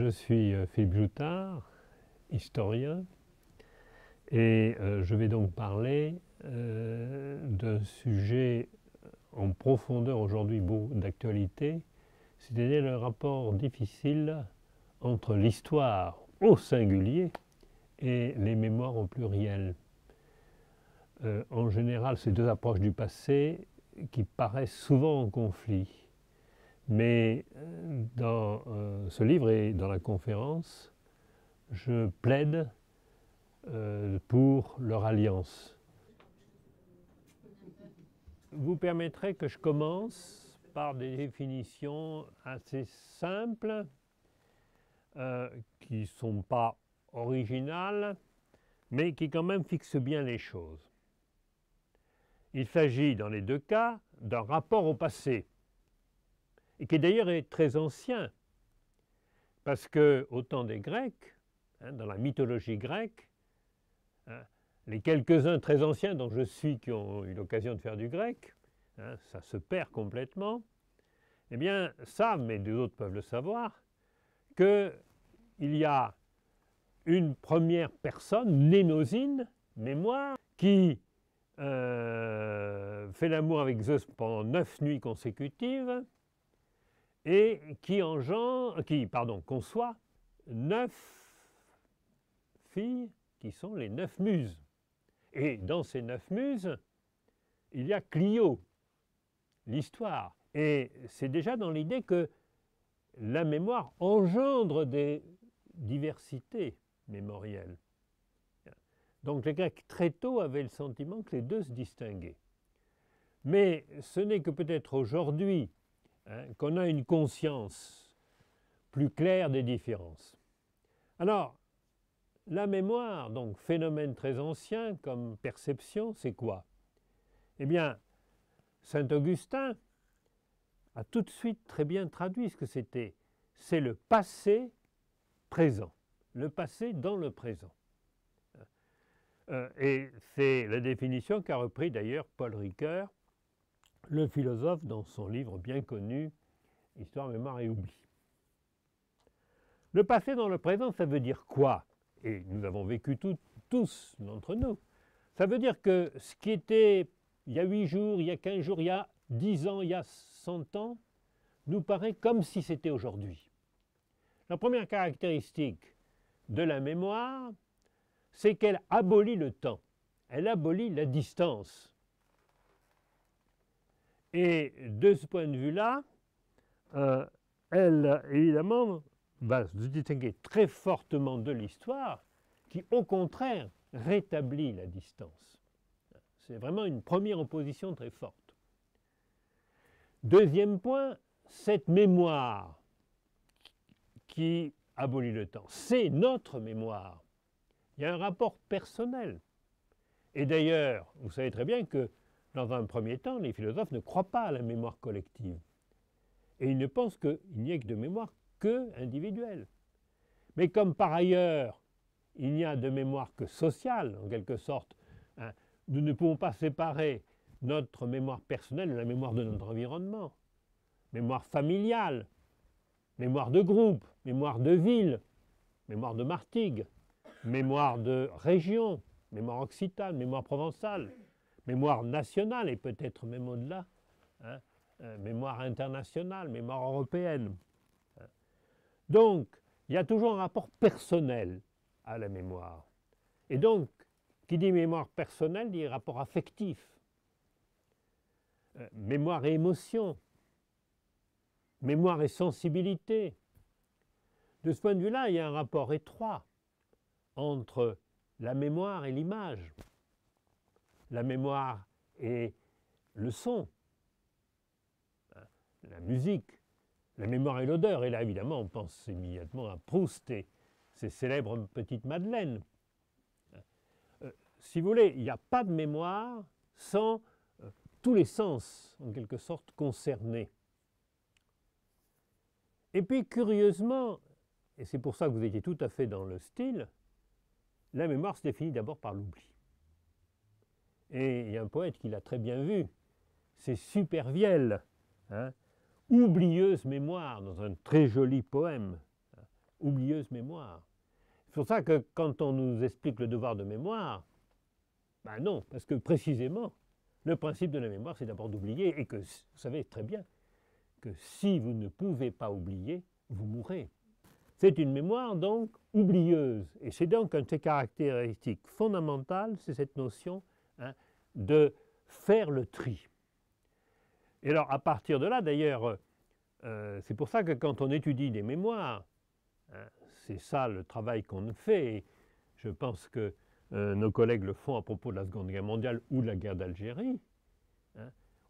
Je suis Philippe Joutard, historien, et je vais donc parler d'un sujet en profondeur aujourd'hui d'actualité, c'est-à-dire le rapport difficile entre l'histoire au singulier et les mémoires au pluriel. En général, ces deux approches du passé qui paraissent souvent en conflit. Mais dans ce livre et dans la conférence, je plaide pour leur alliance. Vous permettrez que je commence par des définitions assez simples, qui ne sont pas originales, mais qui quand même fixent bien les choses. Il s'agit dans les deux cas d'un rapport au passé, et qui d'ailleurs est très ancien, parce qu'au temps des Grecs, dans la mythologie grecque, les quelques-uns très anciens dont je suis qui ont eu l'occasion de faire du grec, ça se perd complètement, eh bien savent, mais d'autres peuvent le savoir, qu'il y a une première personne, Mnémosyne, mémoire, qui fait l'amour avec Zeus pendant 9 nuits consécutives, et qui conçoit 9 filles qui sont les 9 muses. Et dans ces 9 muses, il y a Clio, l'histoire. Et c'est déjà dans l'idée que la mémoire engendre des diversités mémorielles. Donc les Grecs très tôt avaient le sentiment que les deux se distinguaient. Mais ce n'est que peut-être aujourd'hui qu'on a une conscience plus claire des différences. Alors, la mémoire, donc phénomène très ancien comme perception, c'est quoi? Eh bien, saint Augustin a tout de suite très bien traduit ce que c'était. C'est le passé présent, le passé dans le présent. Et c'est la définition qu'a repris d'ailleurs Paul Ricoeur, le philosophe, dans son livre bien connu, Histoire, mémoire et oubli. Le passé dans le présent, ça veut dire quoi? Et nous avons vécu tous d'entre nous. Ça veut dire que ce qui était il y a 8 jours, il y a 15 jours, il y a 10 ans, il y a 100 ans, nous paraît comme si c'était aujourd'hui. La première caractéristique de la mémoire, c'est qu'elle abolit le temps. Elle abolit la distance. Et de ce point de vue-là, elle, évidemment, va se distinguer très fortement de l'histoire, qui, au contraire, rétablit la distance. C'est vraiment une première opposition très forte. Deuxième point, cette mémoire qui abolit le temps, c'est notre mémoire. Il y a un rapport personnel. Et d'ailleurs, vous savez très bien que dans un premier temps, les philosophes ne croient pas à la mémoire collective. Et ils ne pensent qu'il n'y ait que de mémoire individuelle. Mais comme par ailleurs, il n'y a de mémoire que sociale, en quelque sorte, nous ne pouvons pas séparer notre mémoire personnelle de la mémoire de notre environnement. Mémoire familiale, mémoire de groupe, mémoire de ville, mémoire de Martigues, mémoire de région, mémoire occitane, mémoire provençale, mémoire nationale et peut-être même au-delà, mémoire internationale, mémoire européenne. Donc, il y a toujours un rapport personnel à la mémoire. Et donc, qui dit mémoire personnelle dit rapport affectif, mémoire et émotion, mémoire et sensibilité. De ce point de vue-là, il y a un rapport étroit entre la mémoire et l'image, la mémoire et le son, la musique, la mémoire et l'odeur. Et là, évidemment, on pense immédiatement à Proust et ses célèbres petites madeleines. Si vous voulez, il n'y a pas de mémoire sans tous les sens, en quelque sorte, concernés. Et puis, curieusement, et c'est pour ça que vous étiez tout à fait dans le style, la mémoire se définit d'abord par l'oubli. Et il y a un poète qui l'a très bien vu, c'est Supervielle, oublieuse mémoire, dans un très joli poème. oublieuse mémoire. C'est pour ça que quand on nous explique le devoir de mémoire, ben non, parce que précisément, le principe de la mémoire, c'est d'abord d'oublier, et que vous savez très bien que si vous ne pouvez pas oublier, vous mourrez. C'est une mémoire donc oublieuse, et c'est donc un de ses caractéristiques fondamentales, c'est cette notion de faire le tri. Et alors à partir de là, d'ailleurs, c'est pour ça que quand on étudie des mémoires, c'est ça le travail qu'on fait, et je pense que nos collègues le font à propos de la Seconde Guerre mondiale ou de la guerre d'Algérie,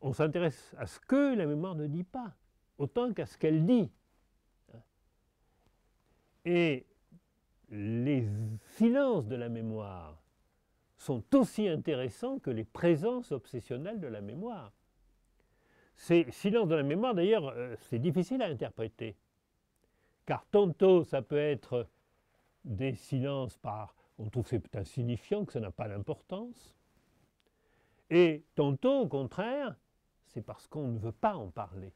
on s'intéresse à ce que la mémoire ne dit pas, autant qu'à ce qu'elle dit. Et les silences de la mémoire sont aussi intéressants que les présences obsessionnelles de la mémoire. Ces silences de la mémoire, d'ailleurs, c'est difficile à interpréter. Car tantôt, ça peut être des silences on trouve que c'est insignifiant, que ça n'a pas d'importance. Et tantôt, au contraire, c'est parce qu'on ne veut pas en parler.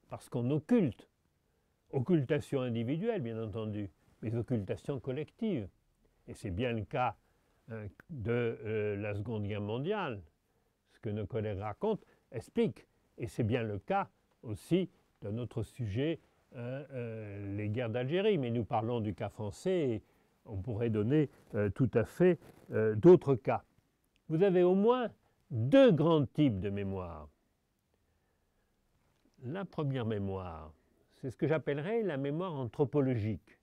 Parce qu'on occulte. Occultation individuelle, bien entendu, mais occultation collective. Et c'est bien le cas de la Seconde Guerre mondiale. Ce que nos collègues racontent explique. Et c'est bien le cas aussi de notre sujet, les guerres d'Algérie. Mais nous parlons du cas français et on pourrait donner tout à fait d'autres cas. Vous avez au moins deux grands types de mémoire. La première mémoire, c'est ce que j'appellerais la mémoire anthropologique,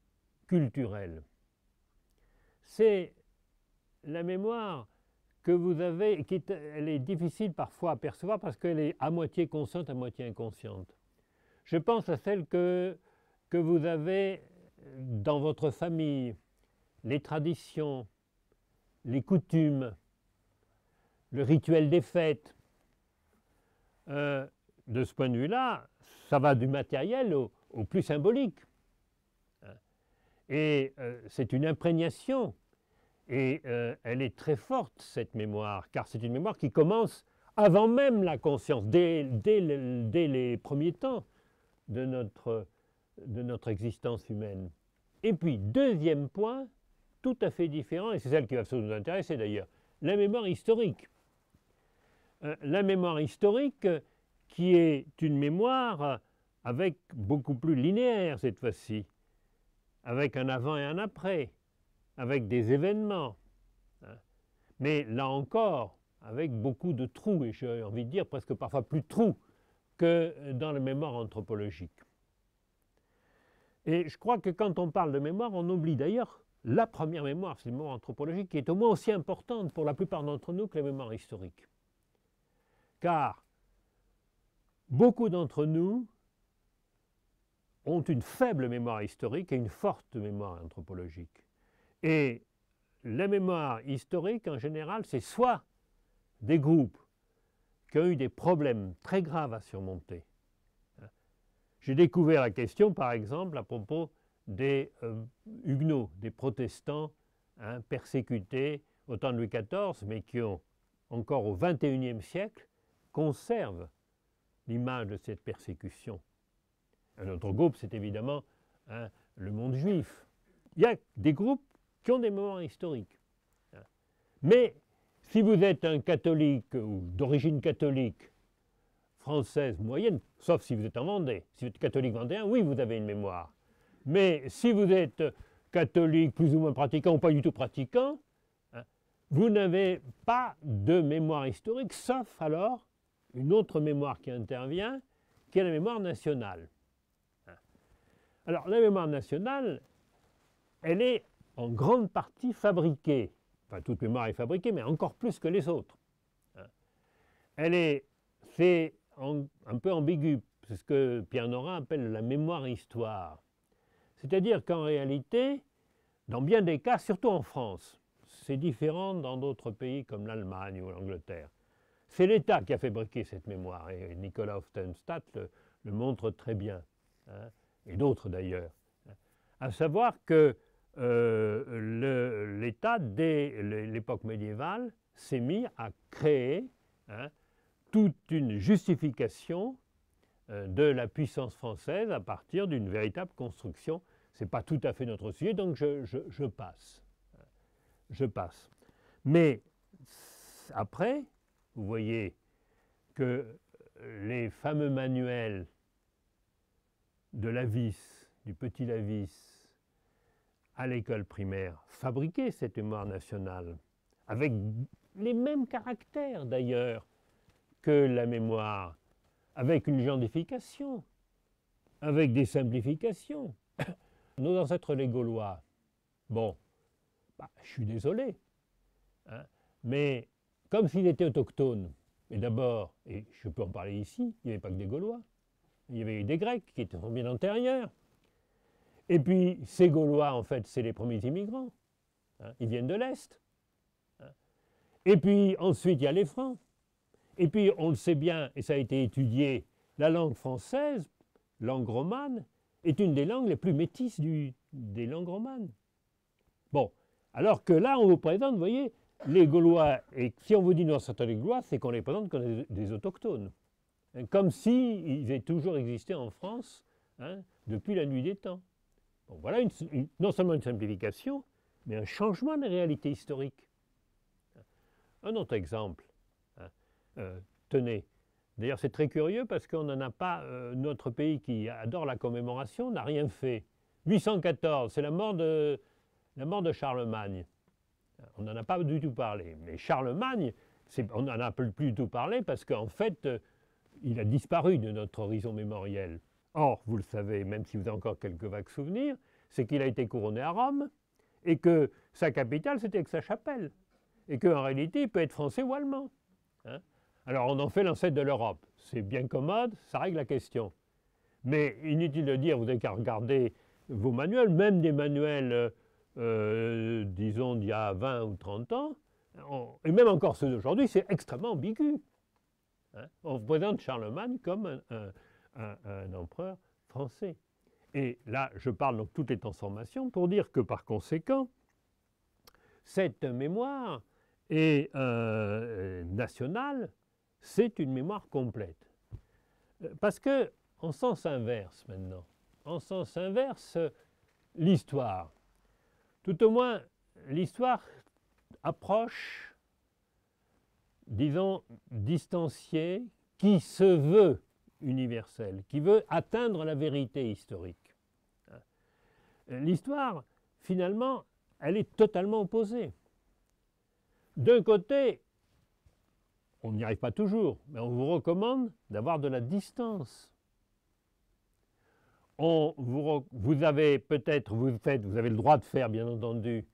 culturelle. C'est la mémoire que vous avez, elle est difficile parfois à percevoir parce qu'elle est à moitié consciente, à moitié inconsciente. Je pense à celle que vous avez dans votre famille, les traditions, les coutumes, le rituel des fêtes. De ce point de vue-là, ça va du matériel au plus symbolique. Et c'est une imprégnation. Et elle est très forte, cette mémoire, car c'est une mémoire qui commence avant même la conscience, dès les premiers temps de notre existence humaine. Et puis, deuxième point, tout à fait différent, et c'est celle qui va nous intéresser d'ailleurs, la mémoire historique. La mémoire historique qui est une mémoire avec beaucoup plus linéaire cette fois-ci, avec un avant et un après, avec des événements, mais là encore, avec beaucoup de trous, et j'ai envie de dire presque parfois plus de trous que dans la mémoire anthropologique. Et je crois que quand on parle de mémoire, on oublie d'ailleurs la première mémoire, c'est la mémoire anthropologique, qui est au moins aussi importante pour la plupart d'entre nous que la mémoire historique. Car beaucoup d'entre nous ont une faible mémoire historique et une forte mémoire anthropologique. Et la mémoire historique, en général, c'est soit des groupes qui ont eu des problèmes très graves à surmonter. J'ai découvert la question, par exemple, à propos des Huguenots, des protestants persécutés au temps de Louis XIV, mais qui ont, encore au XXIe siècle, conservent l'image de cette persécution. Un autre groupe, c'est évidemment le monde juif. Il y a des groupes qui ont des mémoires historiques. Mais si vous êtes un catholique ou d'origine catholique française moyenne, sauf si vous êtes en Vendée, si vous êtes catholique vendéen, oui, vous avez une mémoire. Mais si vous êtes catholique plus ou moins pratiquant ou pas du tout pratiquant, vous n'avez pas de mémoire historique, sauf alors une autre mémoire qui intervient, qui est la mémoire nationale. Alors, la mémoire nationale, elle est en grande partie fabriquée. Enfin, toute mémoire est fabriquée, mais encore plus que les autres. C'est un peu ambigu, c'est ce que Pierre Nora appelle la mémoire-histoire. C'est-à-dire qu'en réalité, dans bien des cas, surtout en France, c'est différent dans d'autres pays comme l'Allemagne ou l'Angleterre. C'est l'État qui a fabriqué cette mémoire, et Nicolas Hofstadter le montre très bien, et d'autres d'ailleurs. À savoir que l'État, dès l'époque médiévale, s'est mis à créer toute une justification de la puissance française à partir d'une véritable construction Ce n'est pas tout à fait notre sujet, donc je passe. Je passe. Mais après, vous voyez que les fameux manuels de Lavis, du petit Lavis, à l'école primaire, fabriquaient cette mémoire nationale, avec les mêmes caractères d'ailleurs que la mémoire, avec une gendification, avec des simplifications. Nos ancêtres les Gaulois, bon, je suis désolé, hein, mais comme s'ils étaient autochtones, et d'abord, et je peux en parler ici, il n'y avait pas que des Gaulois, il y avait des Grecs qui étaient bien antérieurs. Et puis, ces Gaulois, en fait, c'est les premiers immigrants. Hein, ils viennent de l'Est. Hein. Et puis, ensuite, il y a les Francs. Et puis, on le sait bien, et ça a été étudié, la langue française, langue romane, est une des langues les plus métisses des langues romanes. Bon, alors que là, on vous présente, vous voyez, les Gaulois, et si on vous dit non, c'est les Gaulois, c'est qu'on les présente comme des autochtones. Comme s'ils aient toujours existé en France, hein, depuis la nuit des temps. Bon, voilà non seulement une simplification, mais un changement de réalité historique. Un autre exemple, hein, tenez, d'ailleurs c'est très curieux parce qu'on n'en a pas, notre pays qui adore la commémoration n'a rien fait. 814, c'est la mort de Charlemagne. On n'en a pas du tout parlé, mais Charlemagne, on n'en a plus du tout parlé parce qu'en fait, il a disparu de notre horizon mémoriel. Or, vous le savez, même si vous avez encore quelques vagues souvenirs, c'est qu'il a été couronné à Rome et que sa capitale, c'était Aix-la-Chapelle. Et qu'en réalité, il peut être français ou allemand. Hein. Alors, on en fait l'ancêtre de l'Europe. C'est bien commode, ça règle la question. Mais inutile de dire, vous n'avez qu'à regarder vos manuels, même des manuels, disons, d'il y a 20 ou 30 ans, et même encore ceux d'aujourd'hui, c'est extrêmement ambigu. Hein. On représente Charlemagne comme un empereur français. Et là, je parle donc toutes les transformations pour dire que par conséquent, cette mémoire est nationale, c'est une mémoire complète. Parce que, en sens inverse maintenant, en sens inverse, l'histoire, tout au moins l'histoire approche, disons, distanciée, qui se veut universelle, qui veut atteindre la vérité historique. L'histoire, finalement, elle est totalement opposée. D'un côté, on n'y arrive pas toujours, mais on vous recommande d'avoir de la distance. Vous avez peut-être, vous avez le droit de faire, bien entendu,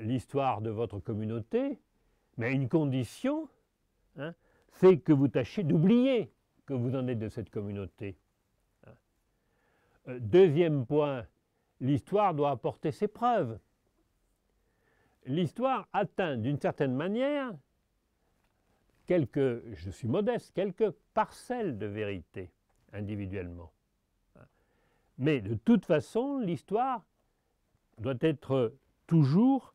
l'histoire de votre communauté, mais à une condition, hein, c'est que vous tâchiez d'oublier que vous en êtes de cette communauté. Deuxième point, l'histoire doit apporter ses preuves. L'histoire atteint d'une certaine manière je suis modeste, quelques parcelles de vérité individuellement. Mais de toute façon, l'histoire doit être toujours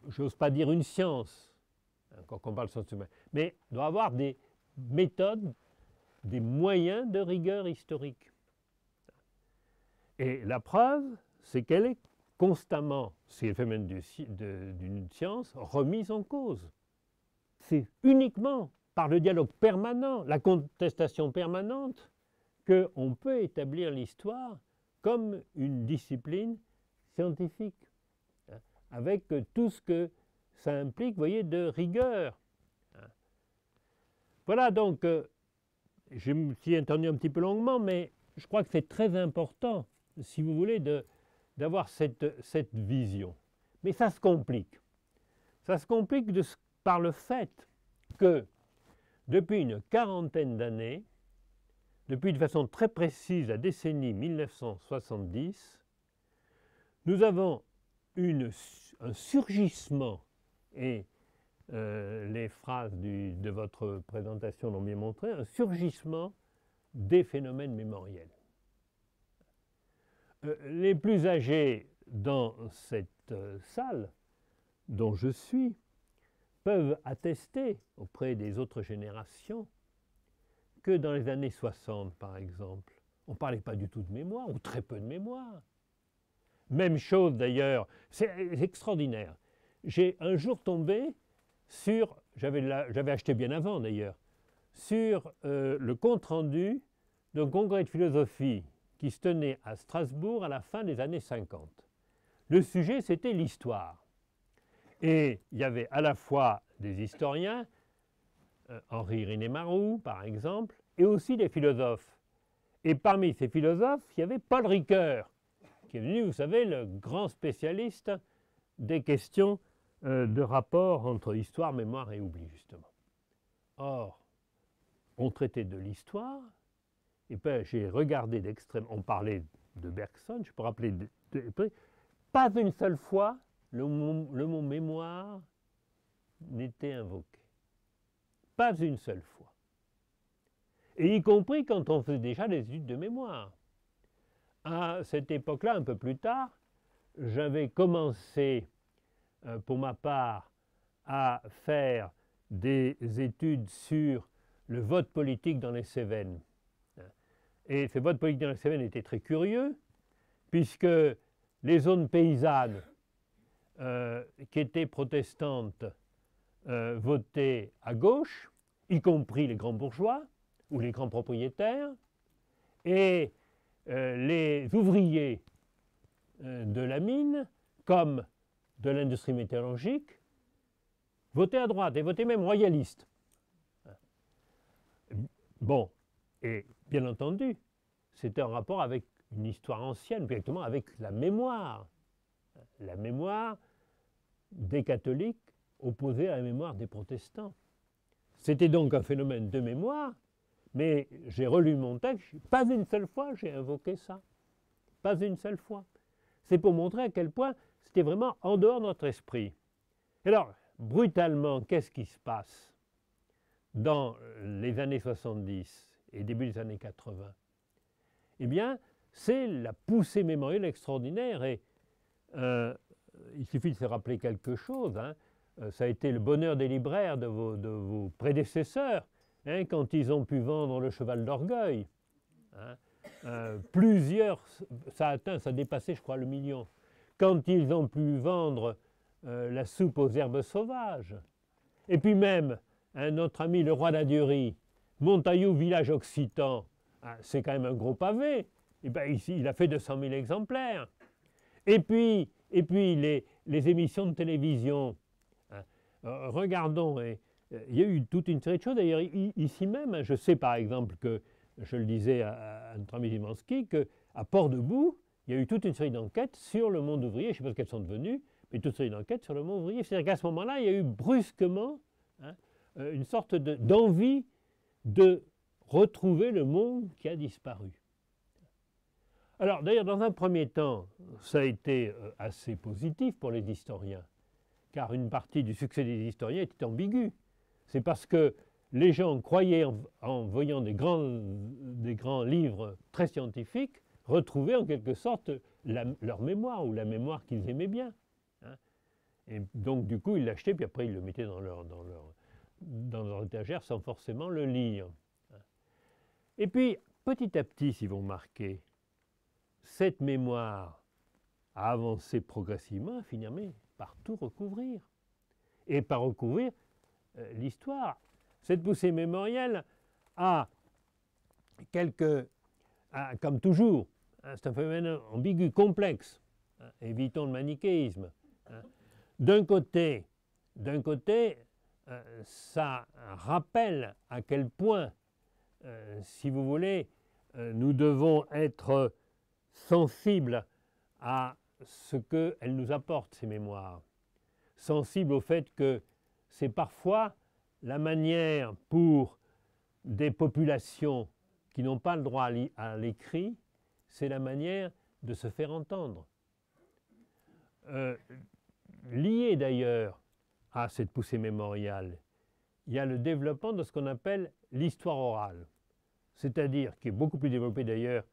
j'ose pas dire une science, quand on parle de science humaine, mais doit avoir des méthodes, des moyens de rigueur historique. Et la preuve, c'est qu'elle est constamment, c'est le phénomène d'une science, remise en cause. C'est uniquement par le dialogue permanent, la contestation permanente, qu'on peut établir l'histoire comme une discipline scientifique, hein, avec tout ce que ça implique, vous voyez, de rigueur. Voilà donc, je me suis entendu un petit peu longuement, mais je crois que c'est très important, si vous voulez, d'avoir cette vision. Mais ça se complique. Ça se complique par le fait que, depuis une quarantaine d'années, depuis de façon très précise la décennie 1970, nous avons un surgissement, et les phrases de votre présentation l'ont bien montré, un surgissement des phénomènes mémoriels. Les plus âgés dans cette salle, dont je suis, peuvent attester auprès des autres générations que dans les années 60, par exemple, On ne parlait pas du tout de mémoire, ou très peu de mémoire. Même chose d'ailleurs, c'est extraordinaire. J'ai un jour tombé sur, j'avais acheté bien avant d'ailleurs, sur le compte-rendu d'un congrès de philosophie qui se tenait à Strasbourg à la fin des années 50. Le sujet, c'était l'histoire. Et il y avait à la fois des historiens, Henri Marou par exemple, et aussi des philosophes. Et parmi ces philosophes, il y avait Paul Ricoeur, qui est venu, vous savez, le grand spécialiste des questions de rapport entre histoire, mémoire et oubli, justement. Or, on traitait de l'histoire, et puis j'ai regardé d'extrême, on parlait de Bergson, je peux rappeler, pas une seule fois le mot mémoire n'était invoqué. Pas une seule fois. Et y compris quand on faisait déjà des études de mémoire. À cette époque-là, un peu plus tard, j'avais commencé, pour ma part, à faire des études sur le vote politique dans les Cévennes. Et ce vote politique dans les Cévennes était très curieux, puisque les zones paysannes qui étaient protestantes votaient à gauche, y compris les grands bourgeois ou les grands propriétaires, et les ouvriers de la mine, comme de l'industrie métallurgique, votaient à droite et votaient même royalistes. Bon, et bien entendu, c'était en rapport avec une histoire ancienne, directement avec la mémoire des catholiques opposée à la mémoire des protestants. C'était donc un phénomène de mémoire, mais j'ai relu mon texte, pas une seule fois j'ai invoqué ça. Pas une seule fois. C'est pour montrer à quel point c'était vraiment en dehors de notre esprit. Alors, brutalement, qu'est-ce qui se passe dans les années 70 et début des années 80? Eh bien, c'est la poussée mémorielle extraordinaire et il suffit de se rappeler quelque chose. Hein. Ça a été le bonheur des libraires de vos prédécesseurs hein, quand ils ont pu vendre le cheval d'orgueil. Hein. Ça a dépassé, je crois, le million. Quand ils ont pu vendre la soupe aux herbes sauvages. Et puis même, notre ami le roi d'Adurie, Montaillou, village occitan, hein, c'est quand même un gros pavé. Et ben, ici, il a fait 200 000 exemplaires. Et puis les émissions de télévision. Hein, regardons, il y a eu toute une série de choses. D'ailleurs, ici même, je sais par exemple que, je le disais à notre ami Zimanski, qu'à Port-de-Bouc, il y a eu toute une série d'enquêtes sur le monde ouvrier. Je ne sais pas ce qu'elles sont devenues, mais toute une série d'enquêtes sur le monde ouvrier. C'est-à-dire qu'à ce moment-là, il y a eu brusquement hein, une sorte d'envie de retrouver le monde qui a disparu. Alors d'ailleurs, dans un premier temps, ça a été assez positif pour les historiens, car une partie du succès des historiens était ambiguë. C'est parce que les gens croyaient, en voyant des grands livres très scientifiques, retrouver en quelque sorte leur mémoire, ou la mémoire qu'ils aimaient bien. Hein. Et donc du coup, ils l'achetaient, puis après ils le mettaient dans leur étagère sans forcément le lire. Et puis, petit à petit, si vous remarquez, cette mémoire a avancé progressivement, finalement, par tout recouvrir. Et par recouvrir l'histoire. Cette poussée mémorielle a comme toujours, hein, c'est un phénomène ambigu, complexe. Hein, évitons le manichéisme. Hein. D'un côté, ça rappelle à quel point, si vous voulez, nous devons être sensibles à ce qu'elles nous apportent, ces mémoires. Sensibles au fait que c'est parfois la manière pour des populations qui n'ont pas le droit à l'écrit, c'est la manière de se faire entendre. Lié d'ailleurs à cette poussée mémoriale, il y a le développement de ce qu'on appelle l'histoire orale, c'est-à-dire, qui est beaucoup plus développé d'ailleurs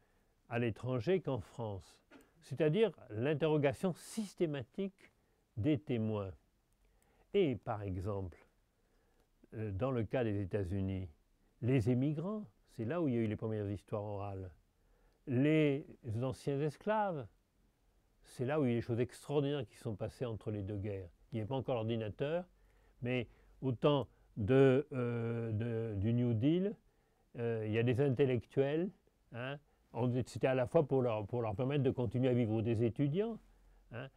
à l'étranger qu'en France, c'est-à-dire l'interrogation systématique des témoins. Et par exemple, dans le cas des États-Unis, les émigrants, c'est là où il y a eu les premières histoires orales. les anciens esclaves. C'est là où il y a des choses extraordinaires qui sont passées entre les deux guerres. Il n'y avait pas encore l'ordinateur, mais au temps du New Deal, il y a des intellectuels, hein, c'était à la fois pour leur permettre de continuer à vivre, des étudiants, hein,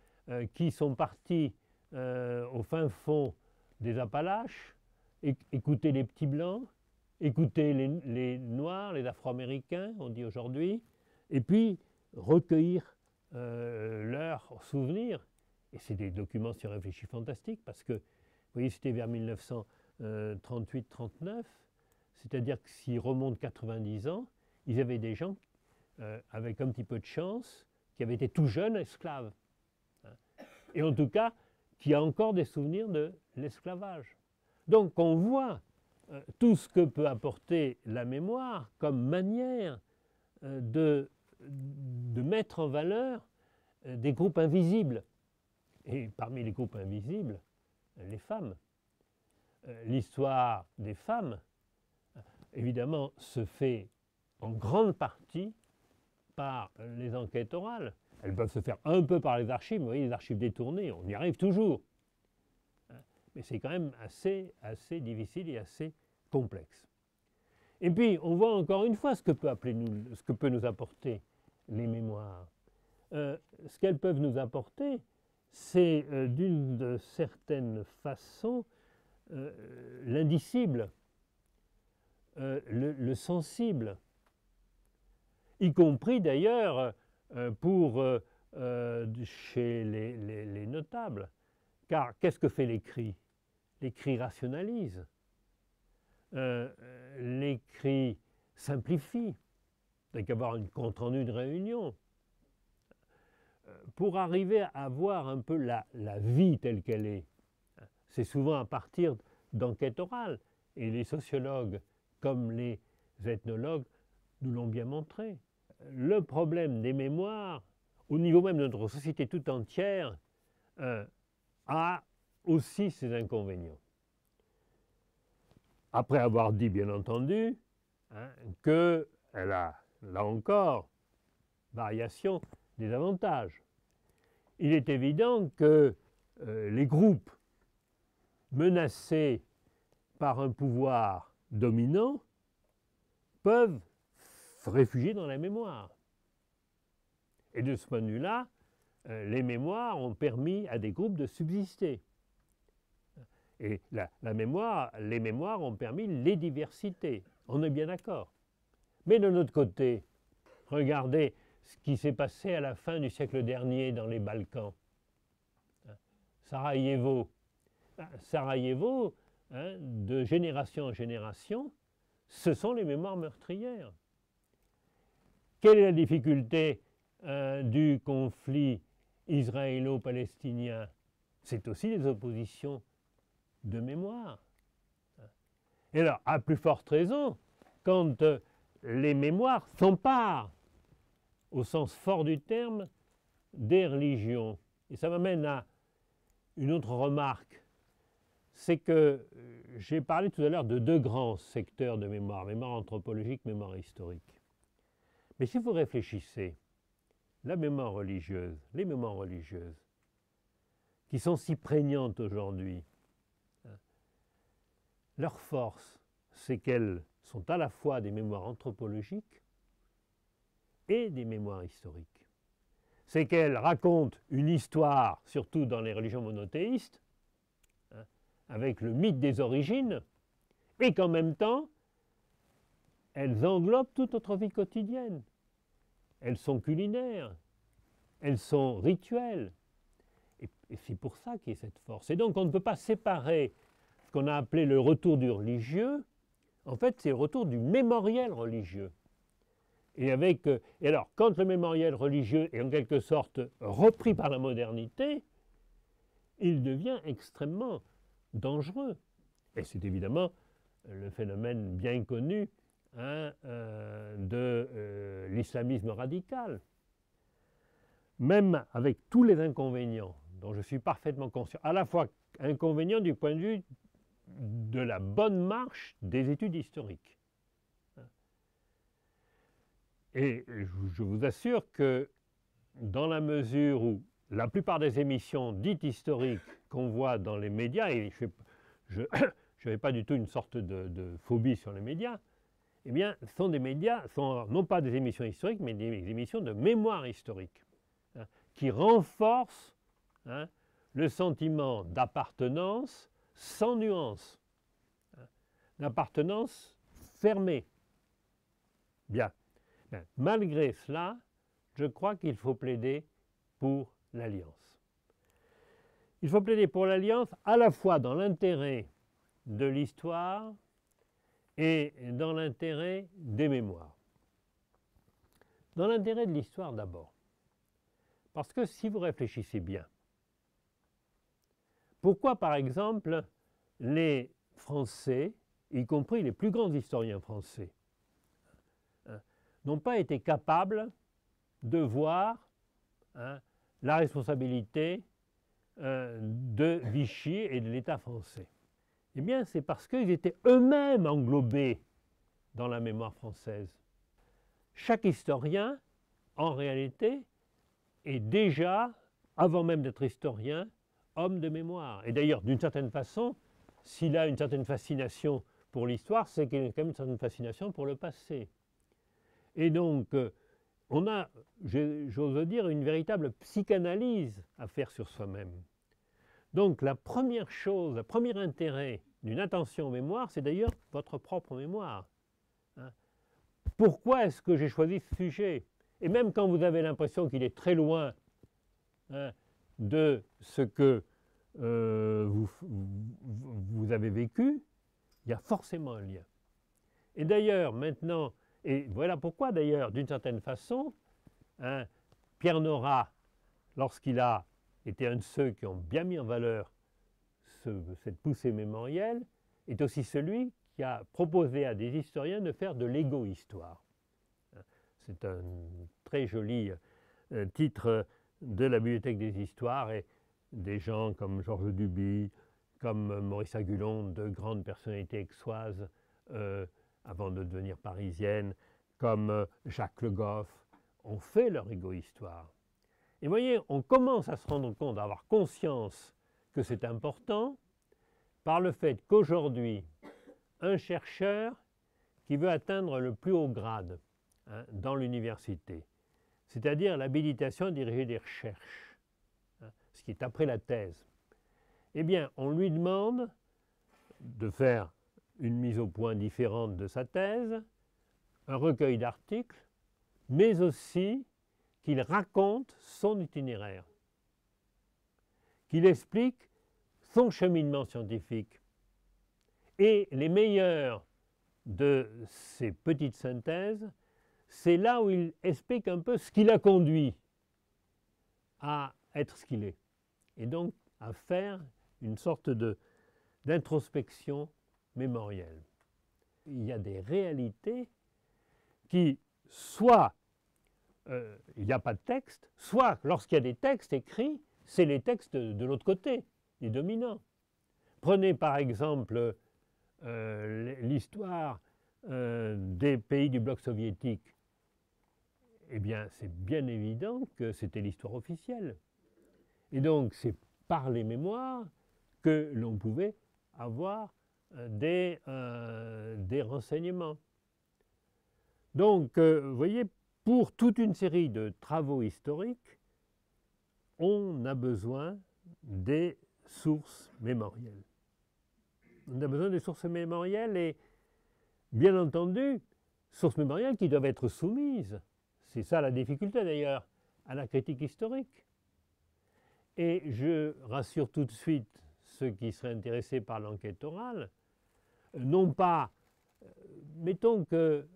qui sont partis au fin fond des Appalaches, écouter les petits blancs, écouter les Noirs, les Afro-Américains, on dit aujourd'hui, et puis recueillir leurs souvenirs. Et c'est des documents, si on réfléchit, fantastiques, parce que, vous voyez, c'était vers 1938-39, c'est-à-dire que s'ils remontent 90 ans, ils avaient des gens, avec un petit peu de chance, qui avaient été tout jeunes esclaves. Et en tout cas, qui a encore des souvenirs de l'esclavage. Donc on voit tout ce que peut apporter la mémoire comme manière de mettre en valeur des groupes invisibles. Et parmi les groupes invisibles, les femmes. L'histoire des femmes, évidemment, se fait en grande partie par les enquêtes orales. Elles peuvent se faire un peu par les archives, mais vous voyez, les archives détournées, on y arrive toujours. Mais c'est quand même assez difficile et assez complexe. Et puis, on voit encore une fois ce que peut nous apporter les mémoires. Ce qu'elles peuvent nous apporter, c'est d'une certaine façon l'indicible, le sensible, y compris d'ailleurs chez les notables. Car qu'est-ce que fait l'écrit? L'écrit rationalise, l'écrit simplifie, donc avoir un compte-rendu de réunion. Pour arriver à voir un peu la vie telle qu'elle est, c'est souvent à partir d'enquêtes orales. Et les sociologues, comme les ethnologues, nous l'ont bien montré. Le problème des mémoires, au niveau même de notre société tout entière, a aussi ses inconvénients. Après avoir dit, bien entendu, qu'elle a, là encore, variation des avantages. Il est évident que les groupes menacés par un pouvoir dominant peuvent se réfugier dans la mémoire. Et de ce point de vue-là, les mémoires ont permis à des groupes de subsister. Et les mémoires ont permis les diversités. On est bien d'accord. Mais de notre côté, regardez ce qui s'est passé à la fin du siècle dernier dans les Balkans. Sarajevo. Sarajevo, de génération en génération, ce sont les mémoires meurtrières. Quelle est la difficulté du conflit israélo-palestinien? C'est aussi des oppositions de mémoire. Et alors, à plus forte raison, quand les mémoires s'emparent, au sens fort du terme, des religions. Et ça m'amène à une autre remarque, c'est que j'ai parlé tout à l'heure de deux grands secteurs de mémoire, mémoire anthropologique, mémoire historique. Mais si vous réfléchissez, la mémoire religieuse, les mémoires religieuses, qui sont si prégnantes aujourd'hui, leur force, c'est qu'elles sont à la fois des mémoires anthropologiques et des mémoires historiques. C'est qu'elles racontent une histoire, surtout dans les religions monothéistes, avec le mythe des origines, et qu'en même temps, elles englobent toute notre vie quotidienne. Elles sont culinaires, elles sont rituelles. Et c'est pour ça qu'il y a cette force. Et donc on ne peut pas séparer ce qu'on a appelé le retour du religieux. En fait, c'est le retour du mémoriel religieux. Et alors, quand le mémoriel religieux est en quelque sorte repris par la modernité, il devient extrêmement dangereux. Et c'est évidemment le phénomène bien connu de l'islamisme radical. Même avec tous les inconvénients dont je suis parfaitement conscient, à la fois inconvénients du point de vue de la bonne marche des études historiques. Et je vous assure que dans la mesure où la plupart des émissions dites historiques qu'on voit dans les médias, et je n'avais pas du tout une sorte de phobie sur les médias, eh bien, sont des médias, sont non pas des émissions historiques, mais des émissions de mémoire historique, hein, qui renforcent, hein, le sentiment d'appartenance sans nuance, hein, d'appartenance fermée. Bien. Bien. Malgré cela, je crois qu'il faut plaider pour l'alliance. Il faut plaider pour l'alliance à la fois dans l'intérêt de l'histoire et dans l'intérêt des mémoires. Dans l'intérêt de l'histoire d'abord. Parce que si vous réfléchissez bien, pourquoi par exemple les Français, y compris les plus grands historiens français, n'ont pas été capables de voir, hein, la responsabilité de Vichy et de l'État français? Eh bien, c'est parce qu'ils étaient eux-mêmes englobés dans la mémoire française. Chaque historien, en réalité, est déjà, avant même d'être historien, homme de mémoire. Et d'ailleurs, d'une certaine façon, s'il a une certaine fascination pour l'histoire, c'est qu'il a quand même une certaine fascination pour le passé. Et donc, on a, j'ose dire, une véritable psychanalyse à faire sur soi-même. Donc la première chose, le premier intérêt d'une attention aux mémoires, c'est d'ailleurs votre propre mémoire. Hein? Pourquoi est-ce que j'ai choisi ce sujet? Et même quand vous avez l'impression qu'il est très loin, hein, de ce que vous avez vécu, il y a forcément un lien. Et d'ailleurs, maintenant, et voilà pourquoi d'ailleurs, d'une certaine façon, hein, Pierre Nora, lorsqu'il a été un de ceux qui ont bien mis en valeur cette poussée mémorielle, est aussi celui qui a proposé à des historiens de faire de l'égo-histoire. C'est un très joli titre de la Bibliothèque des Histoires, et des gens comme Georges Duby, comme Maurice Agulon, de grandes personnalités aixoises avant de devenir parisiennes, comme Jacques Le Goff, ont fait leur égo-histoire. Et vous voyez, on commence à se rendre compte, à avoir conscience que c'est important par le fait qu'aujourd'hui, un chercheur qui veut atteindre le plus haut grade, hein, dans l'université, c'est-à-dire l'habilitation à diriger des recherches, hein, ce qui est après la thèse, eh bien, on lui demande de faire une mise au point différente de sa thèse, un recueil d'articles, mais aussi qu'il raconte son itinéraire, qu'il explique son cheminement scientifique. Et les meilleurs de ces petites synthèses, c'est là où il explique un peu ce qui l'a conduit à être ce qu'il est, et donc à faire une sorte d'introspection mémorielle. Il y a des réalités qui, soit il n'y a pas de texte, soit lorsqu'il y a des textes écrits, c'est les textes de l'autre côté, les dominants. Prenez par exemple l'histoire des pays du bloc soviétique. Eh bien, c'est bien évident que c'était l'histoire officielle. Et donc, c'est par les mémoires que l'on pouvait avoir des renseignements. Donc, vous voyez, pour toute une série de travaux historiques, on a besoin des sources mémorielles. On a besoin des sources mémorielles et, bien entendu, sources mémorielles qui doivent être soumises, c'est ça la difficulté d'ailleurs, à la critique historique. Et je rassure tout de suite ceux qui seraient intéressés par l'enquête orale, non pas, mettons que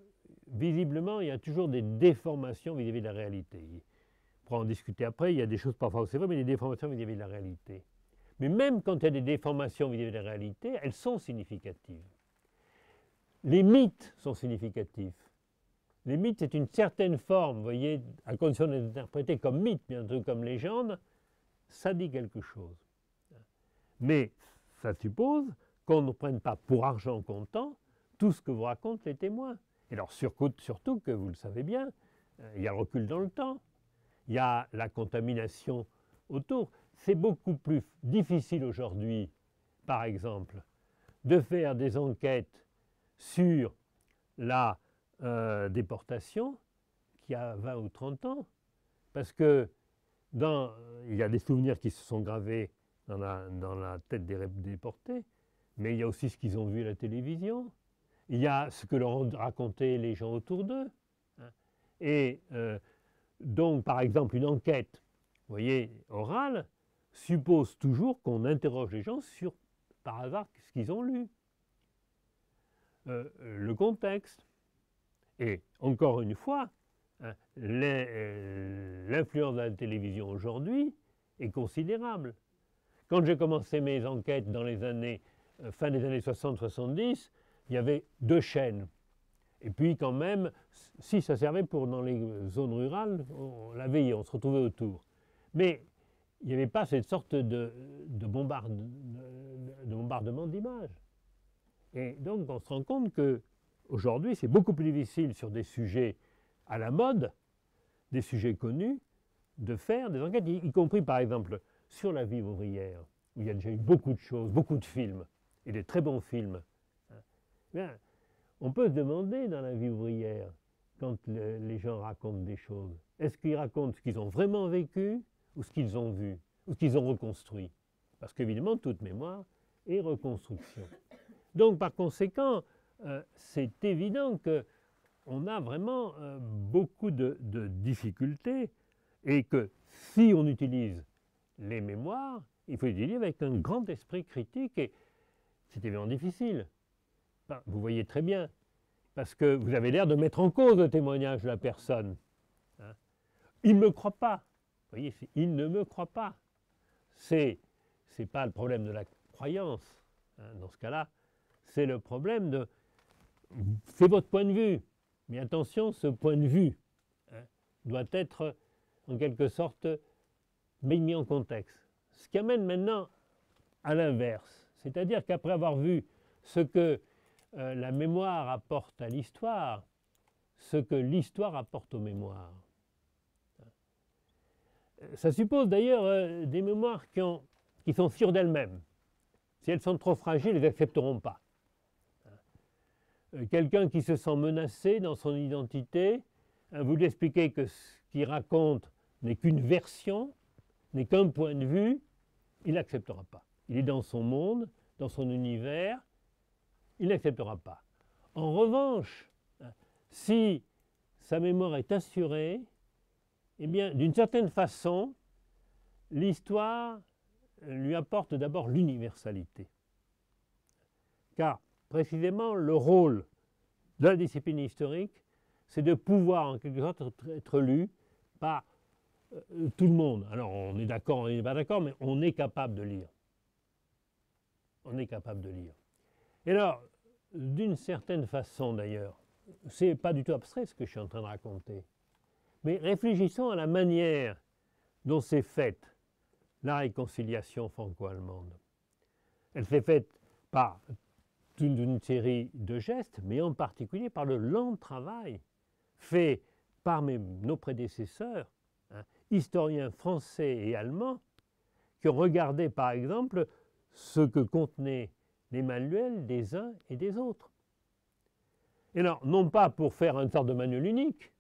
visiblement il y a toujours des déformations vis-à-vis de la réalité. On pourra en discuter après, il y a des choses parfois où c'est vrai, mais des déformations vis-à-vis de la réalité. Mais même quand il y a des déformations vis-à-vis de la réalité, elles sont significatives. Les mythes sont significatifs. Les mythes, c'est une certaine forme, vous voyez, à condition d'être interprété comme mythe, bien entendu comme légende, ça dit quelque chose. Mais ça suppose qu'on ne prenne pas pour argent comptant tout ce que vous racontent les témoins. Et alors surtout que, vous le savez bien, il y a le recul dans le temps, il y a la contamination autour. C'est beaucoup plus difficile aujourd'hui, par exemple, de faire des enquêtes sur la déportation qu'il y a 20 ou 30 ans, parce que il y a des souvenirs qui se sont gravés dans la tête des déportés, mais il y a aussi ce qu'ils ont vu à la télévision, il y a ce que leur ont raconté les gens autour d'eux. Et donc, par exemple, une enquête, vous voyez, orale, suppose toujours qu'on interroge les gens sur, par hasard, ce qu'ils ont lu, le contexte. Et encore une fois, l'influence de la télévision aujourd'hui est considérable. Quand j'ai commencé mes enquêtes dans les années, fin des années 60-70, il y avait 2 chaînes. Et puis quand même, si ça servait pour dans les zones rurales, on la veillait, on se retrouvait autour. Mais il n'y avait pas cette sorte de bombardement d'images. Et donc on se rend compte qu'aujourd'hui, c'est beaucoup plus difficile sur des sujets à la mode, des sujets connus, de faire des enquêtes, y compris par exemple sur la vie ouvrière, où il y a déjà eu beaucoup de choses, beaucoup de films, et des très bons films. Bien, on peut se demander dans la vie ouvrière, quand les gens racontent des choses, est-ce qu'ils racontent ce qu'ils ont vraiment vécu ou ce qu'ils ont vu, ou ce qu'ils ont reconstruit? Parce qu'évidemment, toute mémoire est reconstruction. Donc par conséquent, c'est évident qu'on a vraiment beaucoup de difficultés et que si on utilise les mémoires, il faut utiliser avec un grand esprit critique et c'est évidemment difficile. Vous voyez très bien, parce que vous avez l'air de mettre en cause le témoignage de la personne. Il ne me croit pas. Vous voyez, il ne me croit pas. C'est pas le problème de la croyance, dans ce cas-là, c'est le problème de... C'est votre point de vue, mais attention, ce point de vue doit être en quelque sorte mis en contexte. Ce qui amène maintenant à l'inverse, c'est-à-dire qu'après avoir vu ce que la mémoire apporte à l'histoire, ce que l'histoire apporte aux mémoires. Ça suppose d'ailleurs des mémoires qui sont sûres d'elles-mêmes. Si elles sont trop fragiles, elles n'accepteront pas. Quelqu'un qui se sent menacé dans son identité, vous lui expliquez que ce qu'il raconte n'est qu'une version, n'est qu'un point de vue, il n'acceptera pas. Il est dans son monde, dans son univers, il n'acceptera pas. En revanche, si sa mémoire est assurée, eh bien, d'une certaine façon, l'histoire lui apporte d'abord l'universalité. Car, précisément, le rôle de la discipline historique, c'est de pouvoir, en quelque sorte, être lu par tout le monde. Alors, on est d'accord, on n'est pas d'accord, mais on est capable de lire. On est capable de lire. Et alors, d'une certaine façon d'ailleurs, c'est pas du tout abstrait ce que je suis en train de raconter, mais réfléchissons à la manière dont s'est faite la réconciliation franco-allemande. Elle s'est faite par toute une série de gestes, mais en particulier par le lent travail fait par nos prédécesseurs, historiens français et allemands, qui ont regardé par exemple ce que contenaient les manuels des uns et des autres. Et alors, non pas pour faire une sorte de manuel unique,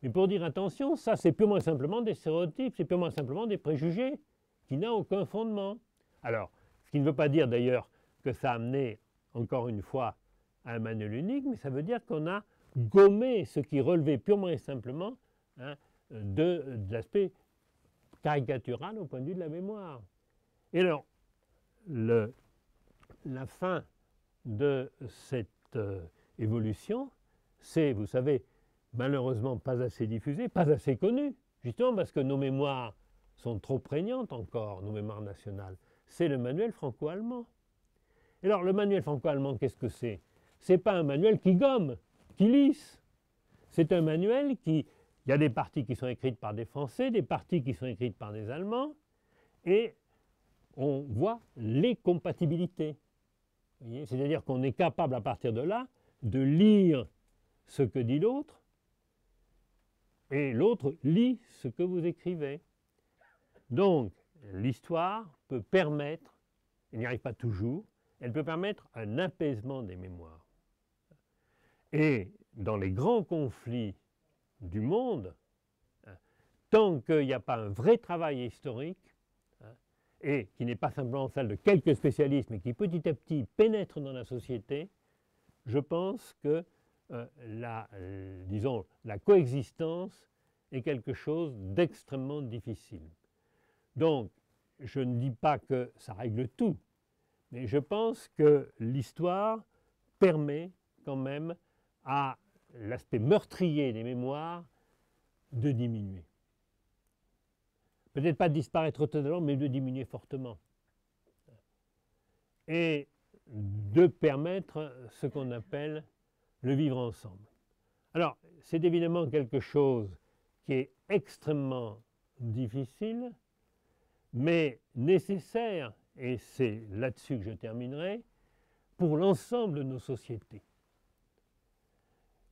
mais pour dire attention, ça c'est purement et simplement des stéréotypes, c'est purement et simplement des préjugés, qui n'ont aucun fondement. Alors, ce qui ne veut pas dire d'ailleurs que ça a amené, encore une fois, à un manuel unique, mais ça veut dire qu'on a gommé ce qui relevait purement et simplement de l'aspect caricatural au point de vue de la mémoire. Et alors, la fin de cette évolution, c'est, vous savez, malheureusement pas assez diffusée, pas assez connue, justement parce que nos mémoires sont trop prégnantes encore, nos mémoires nationales. C'est le manuel franco-allemand. Et alors, le manuel franco-allemand, qu'est-ce que c'est? C'est pas un manuel qui gomme, qui lisse. C'est un manuel qui... Il y a des parties qui sont écrites par des Français, des parties qui sont écrites par des Allemands, et on voit les compatibilités. C'est-à-dire qu'on est capable à partir de là de lire ce que dit l'autre et l'autre lit ce que vous écrivez. Donc, l'histoire peut permettre, elle n'y arrive pas toujours, elle peut permettre un apaisement des mémoires. Et dans les grands conflits du monde, tant qu'il n'y a pas un vrai travail historique, et qui n'est pas simplement celle de quelques spécialistes, mais qui petit à petit pénètre dans la société, je pense que disons, la coexistence est quelque chose d'extrêmement difficile. Donc, je ne dis pas que ça règle tout, mais je pense que l'histoire permet quand même à l'aspect meurtrier des mémoires de diminuer. Peut-être pas de disparaître totalement, mais de diminuer fortement. Et de permettre ce qu'on appelle le vivre ensemble. Alors, c'est évidemment quelque chose qui est extrêmement difficile, mais nécessaire, et c'est là-dessus que je terminerai, pour l'ensemble de nos sociétés.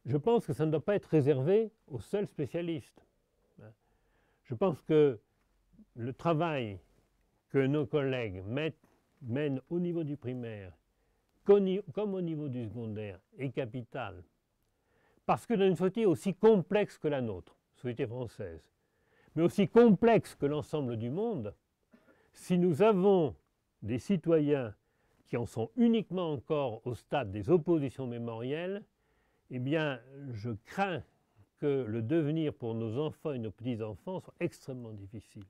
Je pense que ça ne doit pas être réservé aux seuls spécialistes. Je pense que le travail que nos collègues mènent au niveau du primaire, comme au niveau du secondaire, est capital. Parce que dans une société aussi complexe que la nôtre, société française, mais aussi complexe que l'ensemble du monde, si nous avons des citoyens qui en sont uniquement encore au stade des oppositions mémorielles, eh bien, je crains que le devenir pour nos enfants et nos petits-enfants soit extrêmement difficile.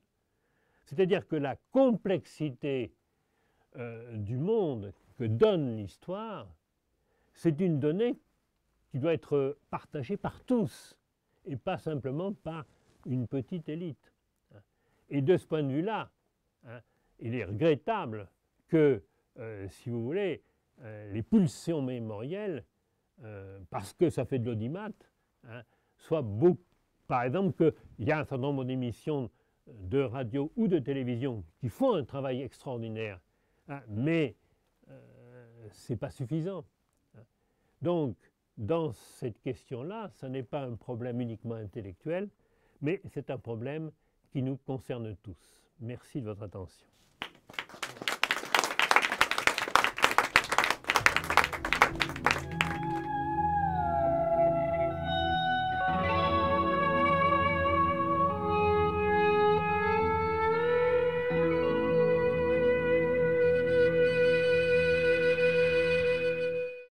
C'est-à-dire que la complexité du monde que donne l'histoire, c'est une donnée qui doit être partagée par tous, et pas simplement par une petite élite. Et de ce point de vue-là, il est regrettable que, si vous voulez, les pulsions mémorielles, parce que ça fait de l'audimat, soient beaux. Par exemple, qu'il y a un certain nombre d'émissions de radio ou de télévision qui font un travail extraordinaire, mais ce n'est pas suffisant. Donc, dans cette question-là, ce n'est pas un problème uniquement intellectuel, mais c'est un problème qui nous concerne tous. Merci de votre attention.